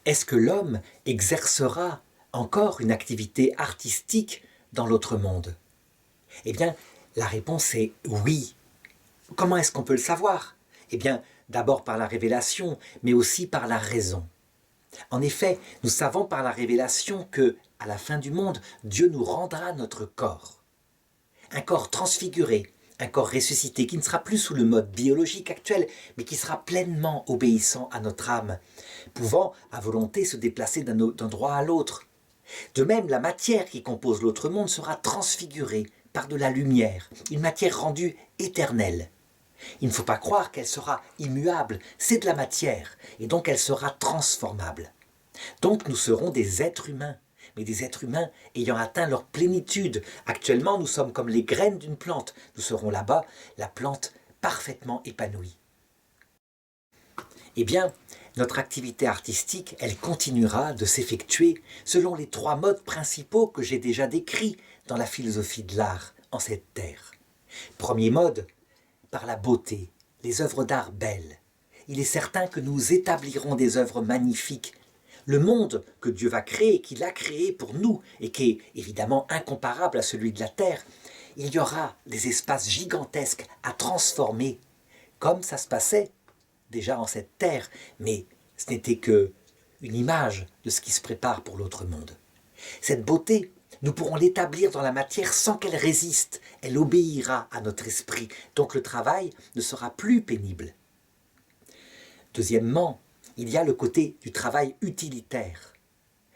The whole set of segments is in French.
est-ce que l'homme exercera encore une activité artistique dans l'autre monde? Eh bien, la réponse est oui. Comment est-ce qu'on peut le savoir? Eh bien, d'abord par la révélation, mais aussi par la raison. En effet, nous savons par la révélation que, à la fin du monde, Dieu nous rendra notre corps. Un corps transfiguré, un corps ressuscité qui ne sera plus sous le mode biologique actuel, mais qui sera pleinement obéissant à notre âme, pouvant à volonté se déplacer d'un endroit à l'autre. De même, la matière qui compose l'autre monde sera transfigurée par de la lumière, une matière rendue éternelle. Il ne faut pas croire qu'elle sera immuable, c'est de la matière, et donc elle sera transformable. Donc nous serons des êtres humains, mais des êtres humains ayant atteint leur plénitude. Actuellement, nous sommes comme les graines d'une plante. Nous serons là-bas, la plante parfaitement épanouie. Eh bien, notre activité artistique, elle continuera de s'effectuer selon les 3 modes principaux que j'ai déjà décrits dans la philosophie de l'art en cette terre. Premier mode, par la beauté, les œuvres d'art belles. Il est certain que nous établirons des œuvres magnifiques. Le monde que Dieu va créer, qu'il a créé pour nous, et qui est évidemment incomparable à celui de la terre, il y aura des espaces gigantesques à transformer, comme ça se passait déjà en cette terre, mais ce n'était que une image de ce qui se prépare pour l'autre monde. Cette beauté, nous pourrons l'établir dans la matière sans qu'elle résiste. Elle obéira à notre esprit, donc le travail ne sera plus pénible. Deuxièmement, il y a le côté du travail utilitaire.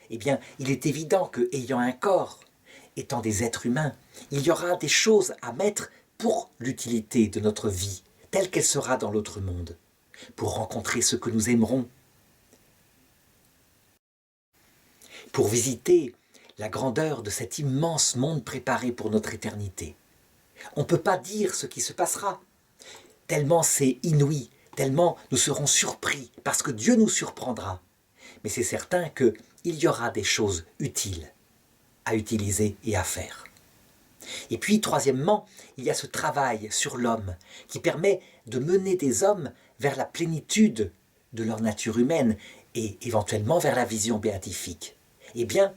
Eh bien, il est évident qu'ayant un corps, étant des êtres humains, il y aura des choses à mettre pour l'utilité de notre vie, telle qu'elle sera dans l'autre monde, pour rencontrer ceux que nous aimerons, pour visiter la grandeur de cet immense monde préparé pour notre éternité. On ne peut pas dire ce qui se passera, tellement c'est inouï, tellement nous serons surpris, parce que Dieu nous surprendra. Mais c'est certain qu'il y aura des choses utiles à utiliser et à faire. Et puis, troisièmement, il y a ce travail sur l'homme qui permet de mener des hommes vers la plénitude de leur nature humaine et éventuellement vers la vision béatifique. Eh bien,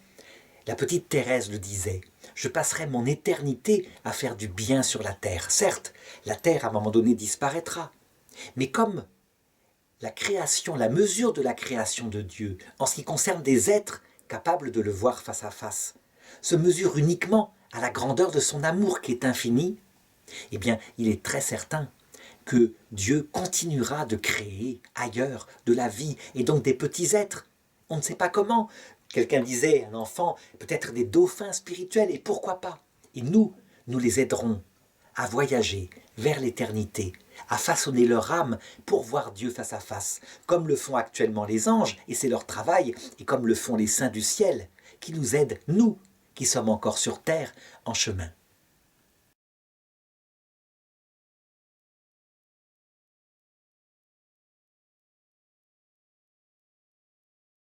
la petite Thérèse le disait, je passerai mon éternité à faire du bien sur la terre. Certes, la terre à un moment donné disparaîtra, mais comme la création, la mesure de la création de Dieu, en ce qui concerne des êtres capables de le voir face à face, se mesure uniquement à la grandeur de son amour qui est infini, eh bien, il est très certain que Dieu continuera de créer ailleurs de la vie et donc des petits êtres. On ne sait pas comment. Quelqu'un disait, un enfant, peut-être des dauphins spirituels, et pourquoi pas? Et nous les aiderons à voyager vers l'éternité, à façonner leur âme pour voir Dieu face à face, comme le font actuellement les anges, et c'est leur travail, et comme le font les saints du ciel, qui nous aident, nous, qui sommes encore sur terre, en chemin.